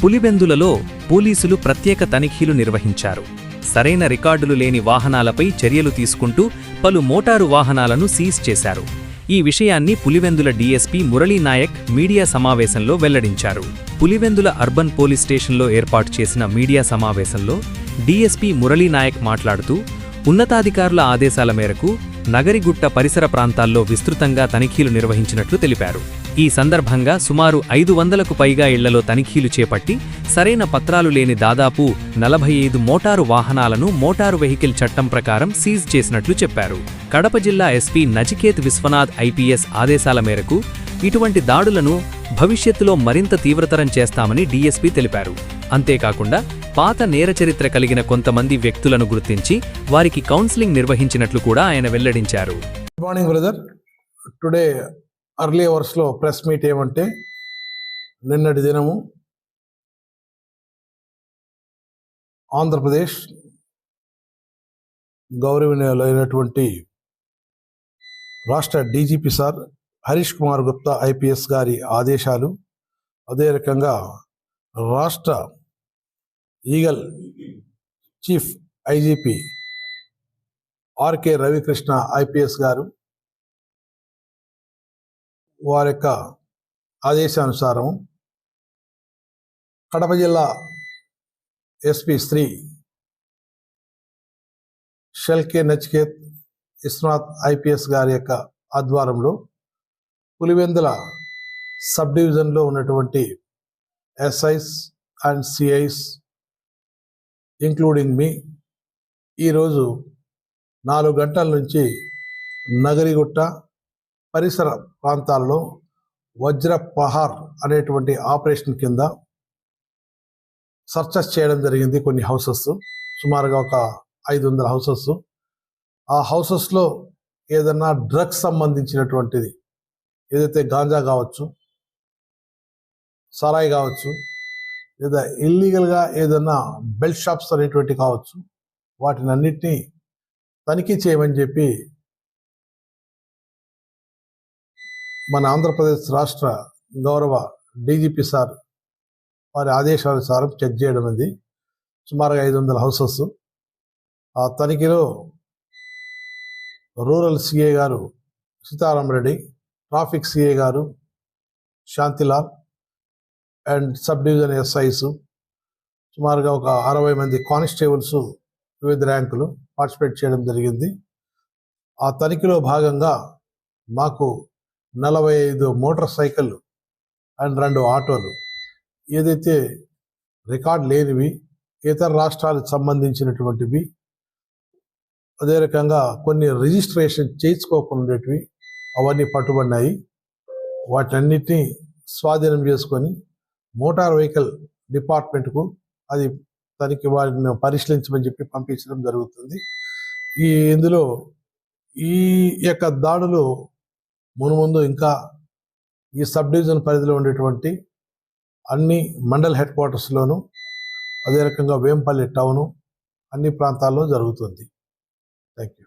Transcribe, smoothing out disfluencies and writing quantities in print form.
పులివెందులలో పోలీసులు ప్రత్యేక తనిఖీలు నిర్వహించారు. సరైన రికార్డులు లేని వాహనాలపై చర్యలు తీసుకుంటూ పలు మోటారు వాహనాలను సీజ్ చేశారు. ఈ విషయాన్ని పులివెందుల డీఎస్పీ మురళీనాయక్ మీడియా సమావేశంలో వెల్లడించారు. పులివెందుల అర్బన్ పోలీస్ స్టేషన్లో ఏర్పాటు చేసిన మీడియా సమావేశంలో డీఎస్పీ మురళీనాయక్ మాట్లాడుతూ, ఉన్నతాధికారుల ఆదేశాల మేరకు నగరిగుట్ట పరిసర ప్రాంతాల్లో విస్తృతంగా తనిఖీలు నిర్వహించినట్లు తెలిపారు. ఈ సందర్భంగా సుమారు 500కు పైగా ఇళ్లలో తనిఖీలు చేపట్టి సరైన పత్రాలు లేని దాదాపు 45 మోటారు వాహనాలను మోటారు వెహికల్ చట్టం ప్రకారం సీజ్ చేసినట్లు చెప్పారు. కడప జిల్లా ఎస్పీ నచికేత్ విశ్వనాథ్ ఐపీఎస్ ఆదేశాల మేరకు ఇటువంటి దాడులను భవిష్యత్తులో మరింత తీవ్రతరం చేస్తామని డీఎస్పీ తెలిపారు. అంతేకాకుండా పాత నేరచరిత్ర కలిగిన కొంతమంది వ్యక్తులను గుర్తించి వారికి కౌన్సిలింగ్ నిర్వహించినట్లు కూడా ఆయన వెల్లడించారు. Good morning brother. Today early అవర్స్లో ప్రెస్ మీట్ ఏమంటే, నిన్నటి దినము ఆంధ్రప్రదేశ్ గౌరవనీయులైనటువంటి రాష్ట్ర DGP sir Harish Kumar Gupta IPS గారి ఆదేశాలు, అదే రకంగా రాష్ట్ర eagle chief IGP RK Ravikrishna IPS గారు వారి యొక్క ఆదేశానుసారం కడప జిల్లా ఎస్పీ శ్రీ షెల్కే నచికేత్ విశ్వనాథ్ ఐపీఎస్ గారి యొక్క ఆధ్వర్యంలో పులివెందుల సబ్ డివిజన్లో ఉన్నటువంటి ఎస్ఐస్ అండ్ సిఐస్ ఇంక్లూడింగ్ మీ ఈరోజు 4 గంటల నుంచి నగరిగుట్ట పరిసర ప్రాంతాల్లో వజ్ర పహార్ అనేటువంటి ఆపరేషన్ కింద సర్చస్ చేయడం జరిగింది. కొన్ని హౌసెస్, సుమారుగా ఒక 500 హౌసెస్. ఆ హౌసెస్లో ఏదన్నా డ్రగ్స్ సంబంధించినటువంటిది, ఏదైతే గాంజా కావచ్చు, సారాయి కావచ్చు, లేదా ఇల్లీగల్గా ఏదన్నా బెల్ట్ షాప్స్ అనేటువంటి కావచ్చు, వాటిని అన్నిటినీ తనిఖీ చేయమని చెప్పి మన ఆంధ్రప్రదేశ్ రాష్ట్ర గౌరవ డీజీపీ సార్ వారి ఆదేశానుసారం చెక్ చేయడం ఉంది. సుమారుగా 500 హౌసెస్. ఆ తనిఖీలో రూరల్ సిఏ గారు సీతారాం రెడ్డి, ట్రాఫిక్ సిఏ గారు Shantilal and sub division SIs, సుమారుగా ఒక 60 మంది కానిస్టేబుల్స్ వివిధ ర్యాంకులు పార్టిసిపేట్ చేయడం జరిగింది. ఆ తనిఖీలో భాగంగా మాకు 45 మోటార్ సైకిళ్ళు అండ్ 2 ఆటోలు, ఏదైతే రికార్డ్ లేనివి, ఇతర రాష్ట్రాలకు సంబంధించినటువంటివి, అదే రకంగా కొన్ని రిజిస్ట్రేషన్ చేయించుకోకుండాటివి, అవన్నీ పట్టుబడినాయి. వాటన్నిటినీ స్వాధీనం చేసుకొని మోటార్ వెహికల్ డిపార్ట్మెంట్కు అది తనిఖీ వారిని పరిశీలించమని చెప్పి పంపించడం జరుగుతుంది. ఇందులో ఈ యొక్క దాడులు మునుముందు ఇంకా ఈ సబ్ డివిజన్ పరిధిలో ఉండేటువంటి అన్ని మండల్ హెడ్ క్వార్టర్స్లోను, అదే రకంగా వేంపల్లి టౌను, అన్ని ప్రాంతాల్లో జరుగుతుంది. Thank you.